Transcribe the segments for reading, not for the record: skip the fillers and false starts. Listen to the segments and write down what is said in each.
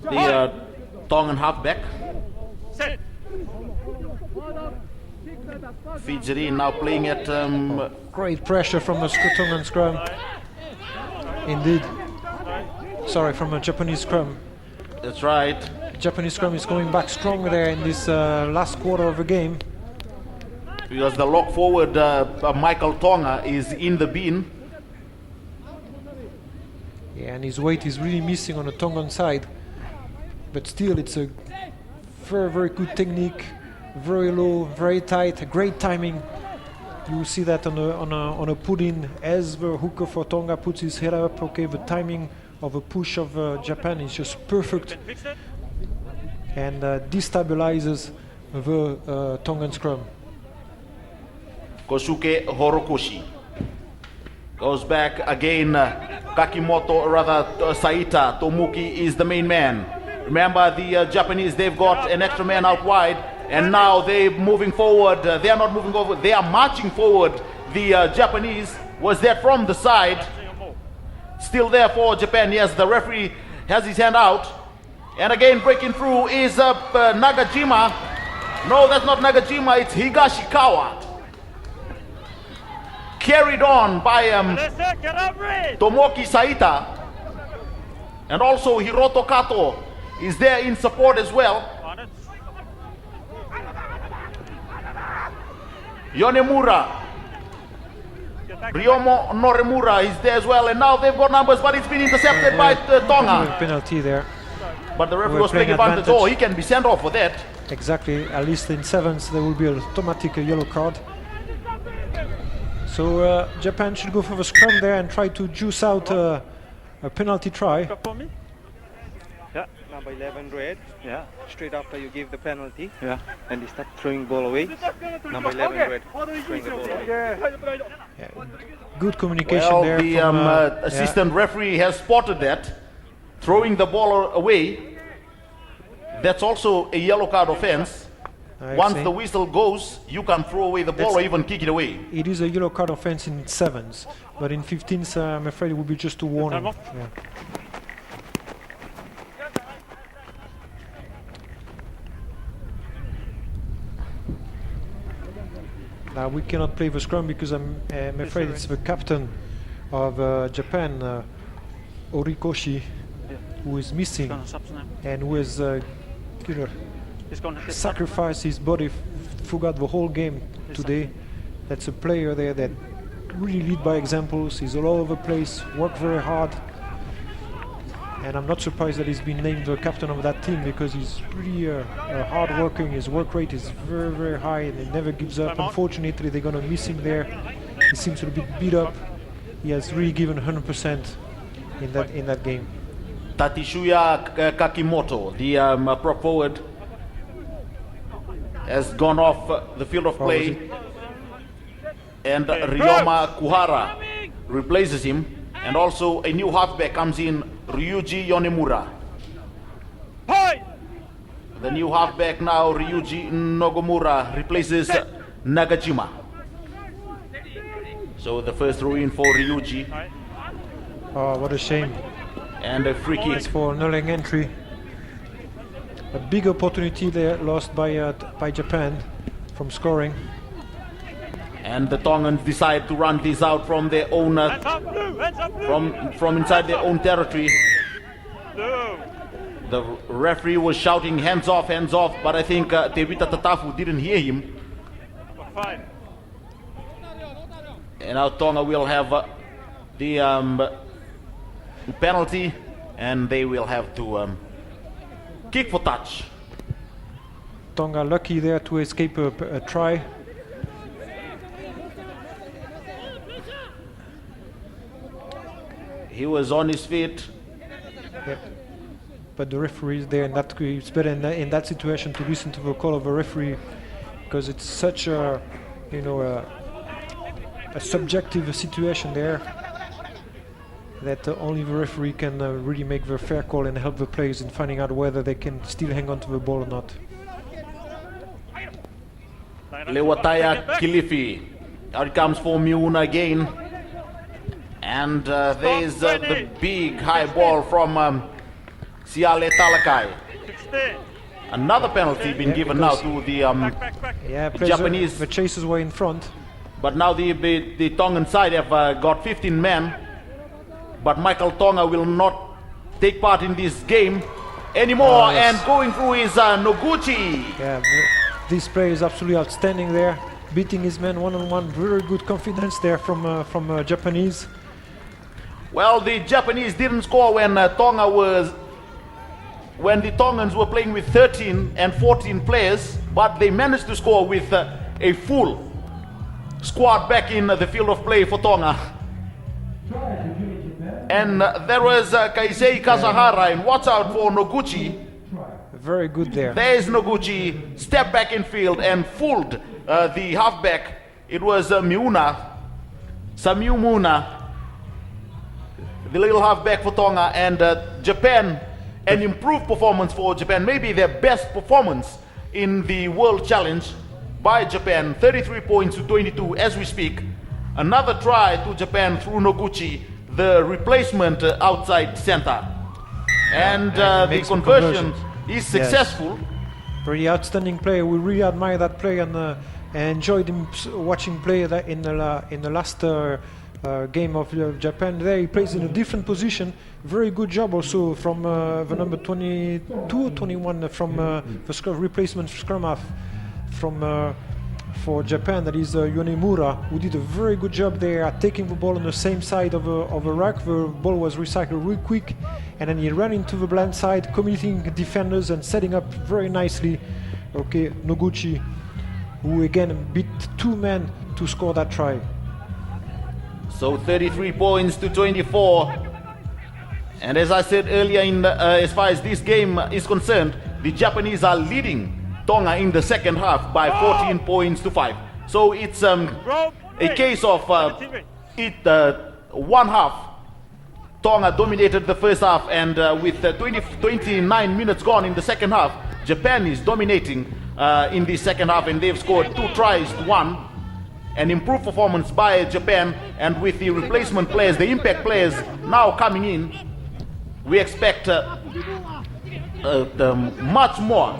the Tongan halfback. Feeds it in, now playing at... Great pressure from a Tongan scrum. Indeed. Sorry, from a Japanese scrum. That's right. Japanese scrum is going back strong there in this last quarter of the game. Because the lock forward, Michael Tonga, is in the bin. Yeah, and his weight is really missing on the Tongan side. But still, it's a very, very good technique. Very low, very tight, great timing. You see that on a put-in as the hooker for Tonga puts his head up. Okay, the timing of a push of Japan is just perfect and destabilizes the Tongan scrum. Kosuke Horokoshi goes back again. Kakimoto, rather Saita. Tomuki is the main man. Remember, the Japanese, they've got an extra man out wide, and now they're moving forward. They are not moving forward, they are marching forward. The Japanese was there from the side. Still there for Japan. Yes, the referee has his hand out. And again, breaking through is Nagajima. No, that's not Nagajima, it's Higashikawa. Carried on by Tomoki Saita. And also Hiroto Kato is there in support as well. Yonemura. Ryomo Noremura is there as well, and now they've got numbers, but it's been intercepted by Tonga. Penalty there. But the referee was playing advantage. Oh, he can be sent off for that. Exactly, at least in sevens there will be an automatic yellow card. So Japan should go for the scrum there and try to juice out a penalty try. Yeah, number 11 red. Yeah. Straight after you give the penalty. Yeah. And they start throwing ball away. Number 11 red. Throwing the ball away. Yeah. Good communication well, there. The assistant referee has spotted that. Throwing the ball away. That's also a yellow card offense. Once the whistle goes, you can throw away the ball or even kick it away. It is a yellow card offense in sevens, but in 15s, I'm afraid it would be just a warning. Yeah. Now we cannot play the scrum because I'm afraid it's the captain of Japan, Orikoshi, who is missing and who has sacrificed his body throughout the whole game today. That's a player there that really lead by examples. He's all over the place, work very hard, and I'm not surprised that he's been named the captain of that team because he's really hard working. His work rate is very, very high and he never gives up. Unfortunately, they're going to miss him there. He seems a bit beat up. He has really given 100% in that game. Tatishuya Kakimoto, the prop forward, has gone off the field of play, and Ryoma Kuhara replaces him, and also a new halfback comes in, Ryuji Yonemura. The new halfback now, Ryuji Nogomura, replaces Nagajima. So the first throw in for Ryuji. Oh, what a shame. And a free kick. It's for nulling entry. A big opportunity there lost by Japan from scoring. And the Tongans decide to run this out from their own from inside their own territory. The referee was shouting hands off, but I think Tevita Tatafu didn't hear him. And now Tonga will have the penalty, and they will have to kick for touch. Tonga lucky there to escape a try. He was on his feet. Yep. But the referee is there, and it's better in that situation to listen to the call of the referee, because it's such a subjective situation there that only the referee can really make the fair call and help the players in finding out whether they can still hang on to the ball or not. Lewataya Kilifi. Out it comes for Miuna again. And there's the big high ball from Siale Talakai. Another penalty been given now because- to the Yeah, players Japanese. the chasers were in front. But now the Tongan side have got 15 men. But Michael Tonga will not take part in this game anymore. Yes. And going through is Noguchi. Yeah, this player is absolutely outstanding there, beating his man one-on-one. Very good confidence there from Japanese. Well, the Japanese didn't score when when the Tongans were playing with 13 and 14 players, but they managed to score with a full squad back in the field of play for Tonga. And there was Kaisei Kazahara, and watch out for Noguchi. Very good there. There's Noguchi, step back in field and fooled the halfback. It was Samiu Muna, the little halfback for Tonga, and Japan, an improved performance for Japan, maybe their best performance in the World Challenge by Japan, 33 points to 22 as we speak. Another try to Japan through Noguchi, the replacement outside center. And the makes some conversion conversions. is successful. Very outstanding player. We really admire that player and enjoyed him watching play that in the last game of Japan. There he plays in a different position. Very good job also from the number 22 or 21 from the replacement scrum half from for Japan, that is Yonemura, who did a very good job there at taking the ball on the same side of a rack. The ball was recycled real quick, and then he ran into the blind side, committing defenders and setting up very nicely. Okay, Noguchi, who again beat two men to score that try. So 33 points to 24. And as I said earlier, as far as this game is concerned, the Japanese are leading Tonga in the second half by 14 points to 5. So it's a case of one half. Tonga dominated the first half, and with 29 minutes gone in the second half, Japan is dominating in the second half, and they've scored 2 tries to 1. An improved performance by Japan, and with the replacement players, the impact players now coming in, we expect much more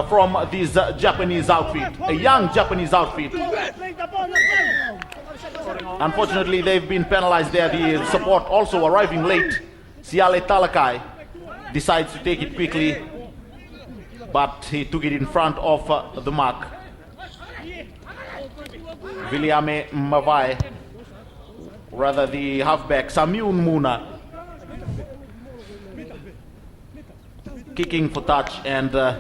from this Japanese outfit, a young Japanese outfit. Unfortunately, they've been penalized there. The support also arriving late. Siale Talakai decides to take it quickly, but he took it in front of the mark. Viliame Mavai, rather the halfback, Samiun Muna, kicking for touch, and the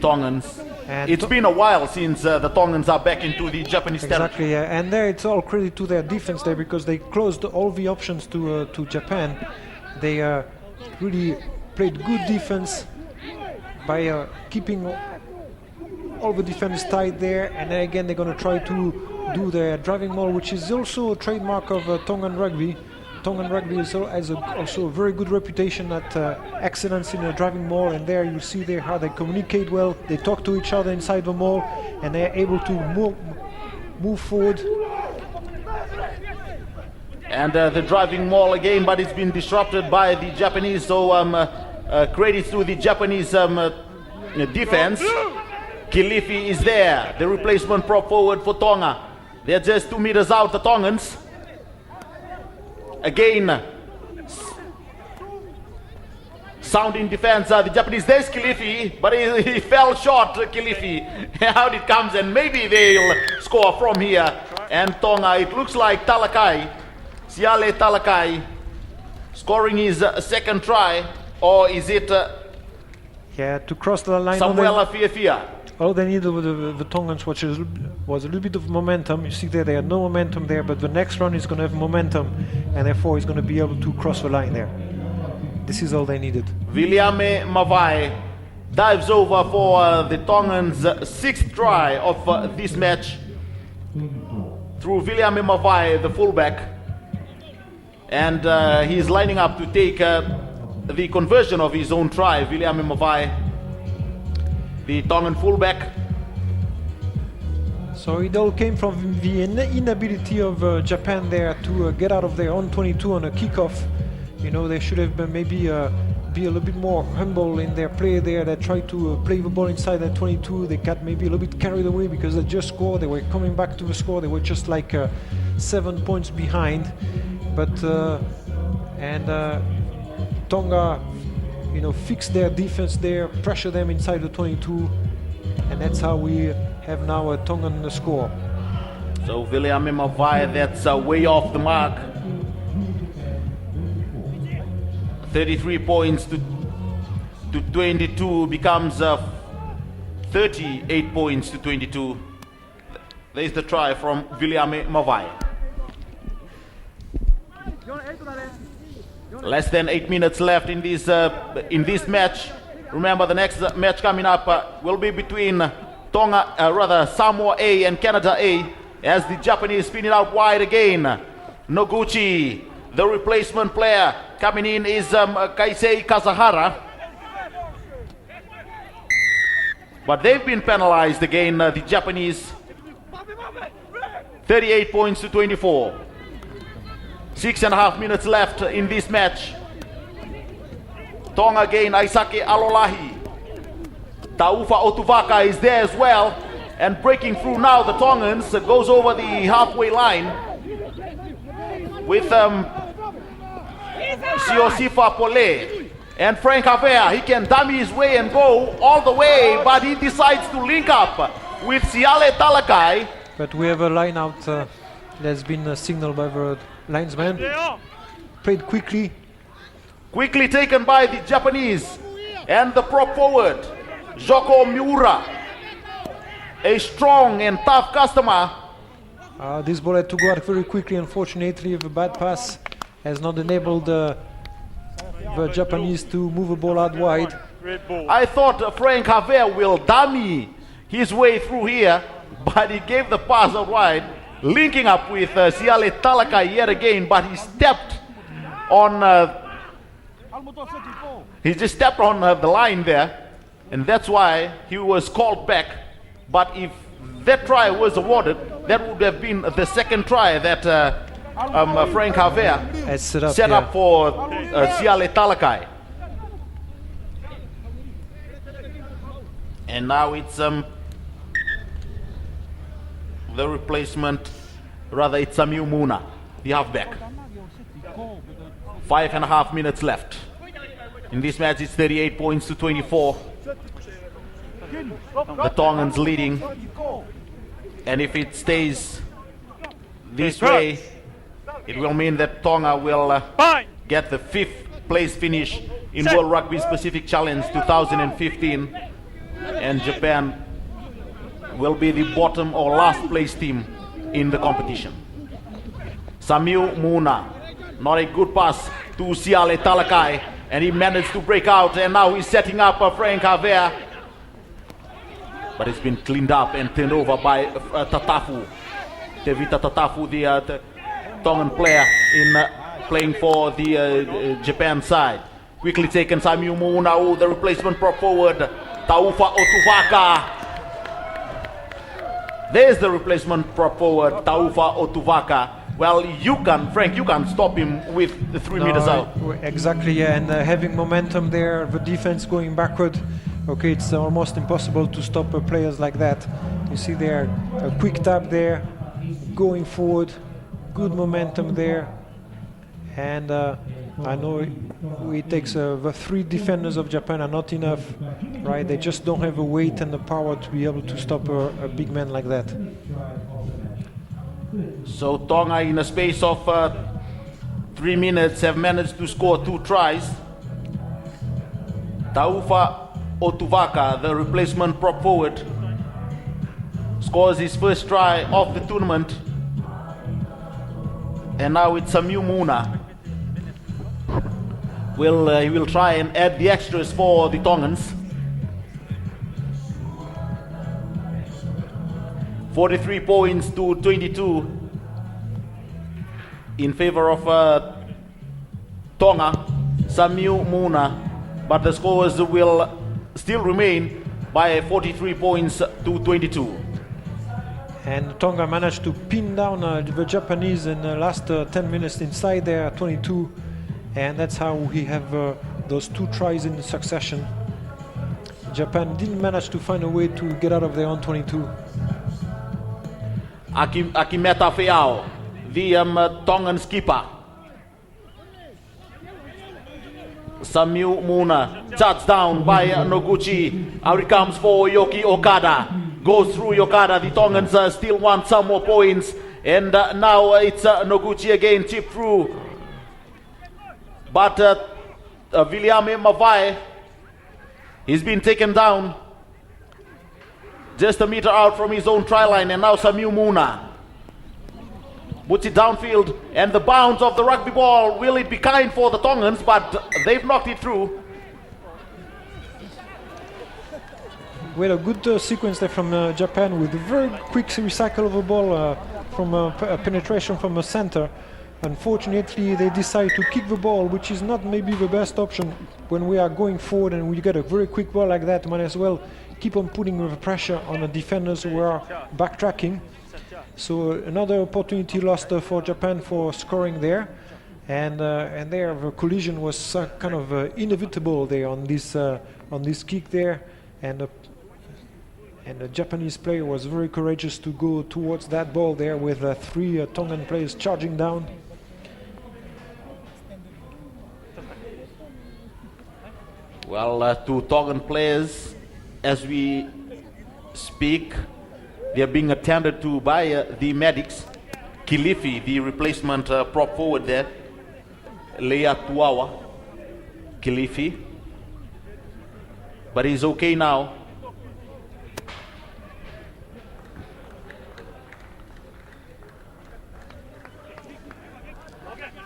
Tongans. And it's been a while since the Tongans are back into the Japanese territory. Exactly, yeah. And there it's all credit to their defense there, because they closed all the options to Japan. They really played good defense by keeping all the defenders tight there, and then again they're going to try to do their driving maul, which is also a trademark of Tongan rugby. Tongan rugby has also a very good reputation at excellence in the driving maul, and there you see there how they communicate well. They talk to each other inside the maul, and they're able to move forward. And the driving maul again, but it's been disrupted by the Japanese, so credits to the Japanese defense. Kilifi is there, the replacement prop forward for Tonga. They're just 2 meters out, the Tongans. Again, sound in defense, the Japanese. There's Kilifi, but he fell short, Kilifi. Out it comes, and maybe they'll score from here. And Tonga, it looks like Talakai, Siale Talakai, scoring his second try, or is it Yeah, to cross the line. Samuela Fiafia? All they needed with the Tongans was a little bit of momentum. You see there, they had no momentum there, but the next run is going to have momentum, and therefore he's going to be able to cross the line there. This is all they needed. Viliame Mavai dives over for the Tongans' 6th try of this match through Viliame Mavai, the fullback, and he's lining up to take the conversion of his own try. Viliame Mavai, the Tongan fullback. So it all came from the inability of Japan there to get out of their own 22 on a kickoff. You know, they should have been maybe be a little bit more humble in their play there. They try to play the ball inside the 22. They got maybe a little bit carried away because they just scored. They were coming back to the score. They were just like 7 points behind. But Tonga, fix their defense there, pressure them inside the 22, and that's how we have now a Tongan score. So William Mavai, that's way off the mark. 33 points to 22 becomes 38 points to 22. There's the try from William Mavai. Less than 8 minutes left in this match. Remember, the next match coming up will be between Samoa A and Canada A, as the Japanese spin it out wide again. Noguchi, the replacement player, coming in is Kaisei Kazahara. But they've been penalized again, the Japanese. 38 points to 24. 6.5 minutes left in this match. Tonga again, Aisake Alolahi. Taufa Otuvaka is there as well. And breaking through now, the Tongans goes over the halfway line with Siosifa Pole. And Frank Havea, he can dummy his way and go all the way, but he decides to link up with Siale Talakai. But we have a line out that's been signaled by the linesman. Played quickly. Quickly taken by the Japanese. And the prop forward, Joko Miura. A strong and tough customer. This ball had to go out very quickly. Unfortunately, the bad pass has not enabled the Japanese to move the ball out wide. I thought Frank Havea will dummy his way through here, but he gave the pass out wide, linking up with Siale Talakai yet again, but he stepped on just stepped on the line there, and that's why he was called back. But if that try was awarded, that would have been the second try that Frank Havea set up for Siale Talakai. And now it's the replacement, rather it's Samiu Muna, the halfback. 5.5 minutes left. In this match it's 38 points to 24. The Tongans leading. And if it stays this way, it will mean that Tonga will get the 5th place finish in World Rugby Pacific Challenge 2015. And Japan will be the bottom or last place team in the competition. Samiu Muna, not a good pass to Siale Talakai, and he managed to break out, and now he's setting up Frank Havea. But it's been cleaned up and turned over by Tatafu. Tevita Tatafu, the Tongan player in playing for the Japan side. Quickly taken, Samiu Muna, the replacement prop forward, Taufa Otuvaka. There's the replacement prop forward, Taufa Otuvaka. Well, Frank, you can stop him with the 3 meters out. Exactly, yeah, and having momentum there, the defense going backward. Okay, it's almost impossible to stop players like that. You see there, a quick tap there, going forward, good momentum there. And I know it takes the 3 defenders of Japan are not enough, right? They just don't have the weight and the power to be able to stop a big man like that. So Tonga, in a space of 3 minutes, have managed to score 2 tries. Taufa Otuvaka, the replacement prop forward, scores his first try of the tournament. And now it's Samiu Muna. He will try and add the extras for the Tongans. 43 points to 22 in favor of Tonga, Samiu Muna, but the scores will still remain by 43 points to 22. And Tonga managed to pin down the Japanese in the last 10 minutes inside their 22, and that's how we have those 2 tries in succession. Japan didn't manage to find a way to get out of their own 22. Akimeta Feao, the Tongan skipper. Samu Muna, touchdown by Noguchi. Out it comes for Yoki Okada. Goes through Okada. The Tongans still want some more points. And now it's Noguchi again, chip through. But William Mavai, he's been taken down. Just a meter out from his own try line. And now Samu Muna puts it downfield, and the bounce of the rugby ball, will it be kind for the Tongans, but they've knocked it through. We had a good sequence there from Japan with a very quick recycle of the ball from a penetration from the center. Unfortunately, they decide to kick the ball, which is not maybe the best option when we are going forward and we get a very quick ball like that. Might as well keep on putting the pressure on the defenders who are backtracking. So another opportunity lost for Japan for scoring there, and there the collision was kind of inevitable there on this kick there, and the Japanese player was very courageous to go towards that ball there with 3 Tongan players charging down. Well, 2 Tongan players, as we speak, they are being attended to by the medics. Kilifi, the replacement prop forward there. Lea Tuawa. Kilifi. But he's okay now.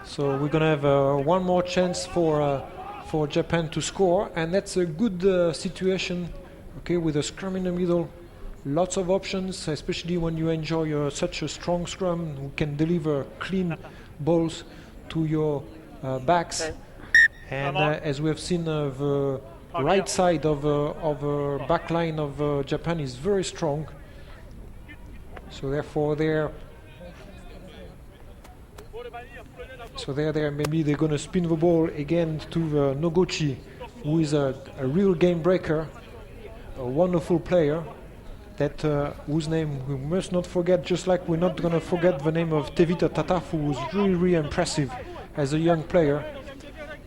So we're going to have one more chance for Japan to score, and that's a good situation, okay, with a scrum in the middle. Lots of options, especially when you enjoy such a strong scrum who can deliver clean balls to your backs. And as we have seen, the right side of back line of Japan is very strong. So therefore, maybe they're going to spin the ball again to Noguchi, who is a real game breaker, a wonderful player. That whose name we must not forget, just like we're not going to forget the name of Tevita Tatafu, who's really, really impressive as a young player.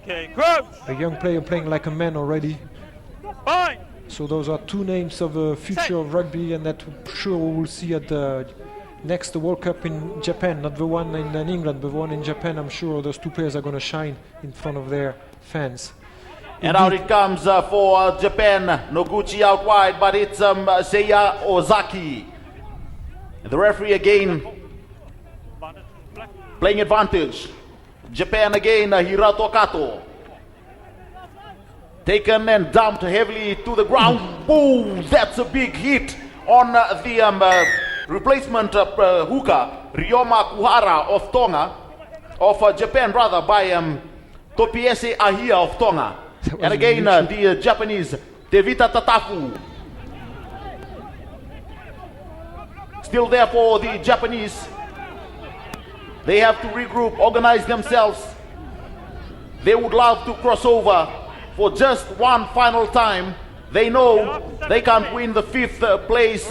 A young player playing like a man already. So those are 2 names of the future of rugby, and that sure we will see at the next World Cup in Japan, not the one in England, but the one in Japan. I'm sure those 2 players are going to shine in front of their fans. And out it comes for Japan. Noguchi out wide, but it's Seiya Ozaki. The referee again playing advantage. Japan again, Hirato Kato. Taken and dumped heavily to the ground. Boom! That's a big hit on the replacement hooker, Ryoma Kuhara of Tonga, of Japan rather, by Topiese Ahia of Tonga. And again, the Japanese, Tevita Tatafu. Still there for the Japanese. They have to regroup, organize themselves. They would love to cross over for just one final time. They know they can't win the 5th place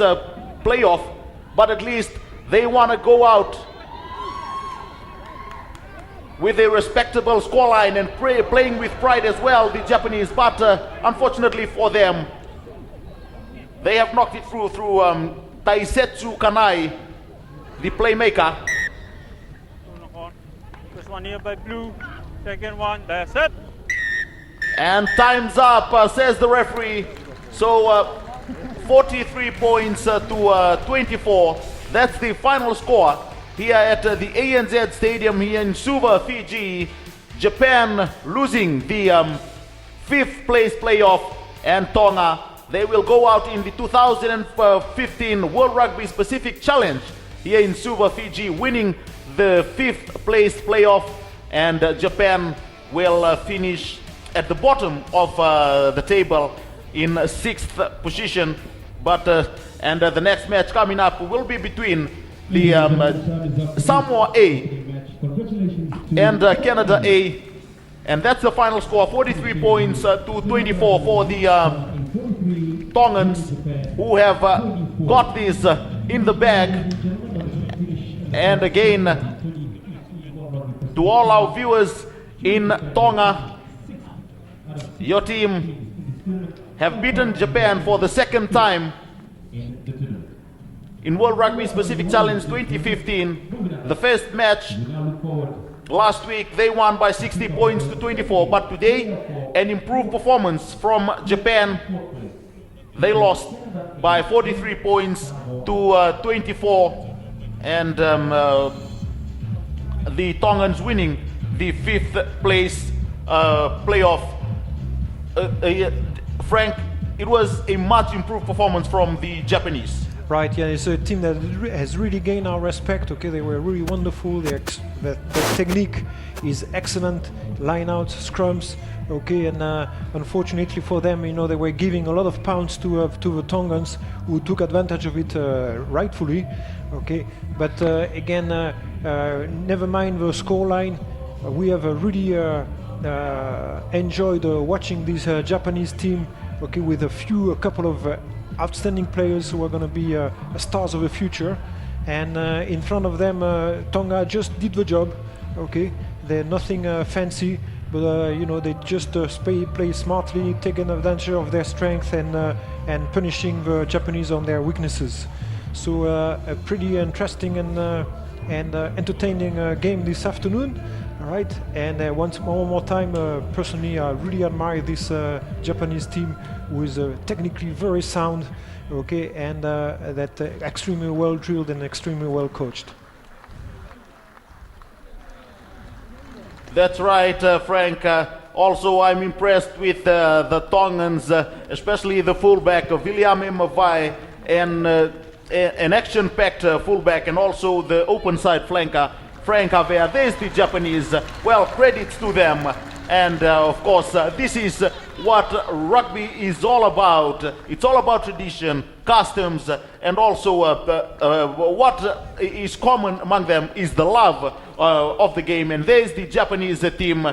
playoff, but at least they want to go out with a respectable scoreline and playing with pride as well, the Japanese. But unfortunately for them, they have knocked it through Taisetsu Kanai, the playmaker. First one here by blue, second one, that's it. And time's up, says the referee. So 43 points to 24. That's the final score here at the ANZ Stadium here in Suva, Fiji. Japan losing the 5th place playoff, and Tonga, they will go out in the 2015 World Rugby Pacific Challenge here in Suva, Fiji, winning the 5th place playoff, and Japan will finish at the bottom of the table in 6th position. But and the next match coming up will be between the Samoa A and Canada A. And that's the final score, 43 points to 24 for the Tongans, who have got this in the bag. And again, to all our viewers in Tonga, your team have beaten Japan for the second time in World Rugby Pacific Challenge 2015. The first match last week, they won by 60 points to 24, but today, an improved performance from Japan. They lost by 43 points to 24, and the Tongans winning the 5th place playoff. Frank, it was a much improved performance from the Japanese. Right, yeah, it's a team that has really gained our respect. Okay, they were really wonderful. Their technique is excellent. Line-outs, scrums. Okay, and unfortunately for them, you know, they were giving a lot of pounds to the Tongans, who took advantage of it rightfully. Okay, but again, never mind the scoreline. We have really enjoyed watching this Japanese team. Okay, with a couple of outstanding players who are going to be stars of the future, and in front of them, Tonga just did the job. Okay, they're nothing fancy, but you know, they just play smartly, taking advantage of their strength, and punishing the Japanese on their weaknesses. So a pretty interesting and entertaining game this afternoon. All right, and one more time, personally, I really admire this Japanese team, who is technically very sound, okay, and that extremely well drilled and extremely well coached. That's right, Frank. Also, I'm impressed with the Tongans, especially the fullback, William Mavai, and an action-packed fullback, and also the open side flanker, Frank Avea. There's the Japanese. Well, credits to them. And of course, this is what rugby is all about. It's all about tradition, customs, and also what is common among them is the love of the game. And there's the Japanese team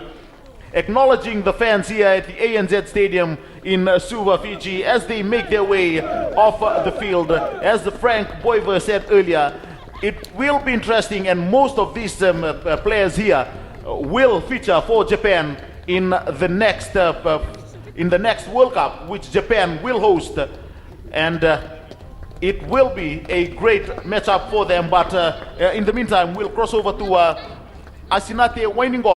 acknowledging the fans here at the ANZ Stadium in Suva, Fiji, as they make their way off the field. As Frank Boiver said earlier, it will be interesting, and most of these players here will feature for Japan in the next World Cup, which Japan will host, and it will be a great matchup for them. But in the meantime, we'll cross over to Asinate Wainingo.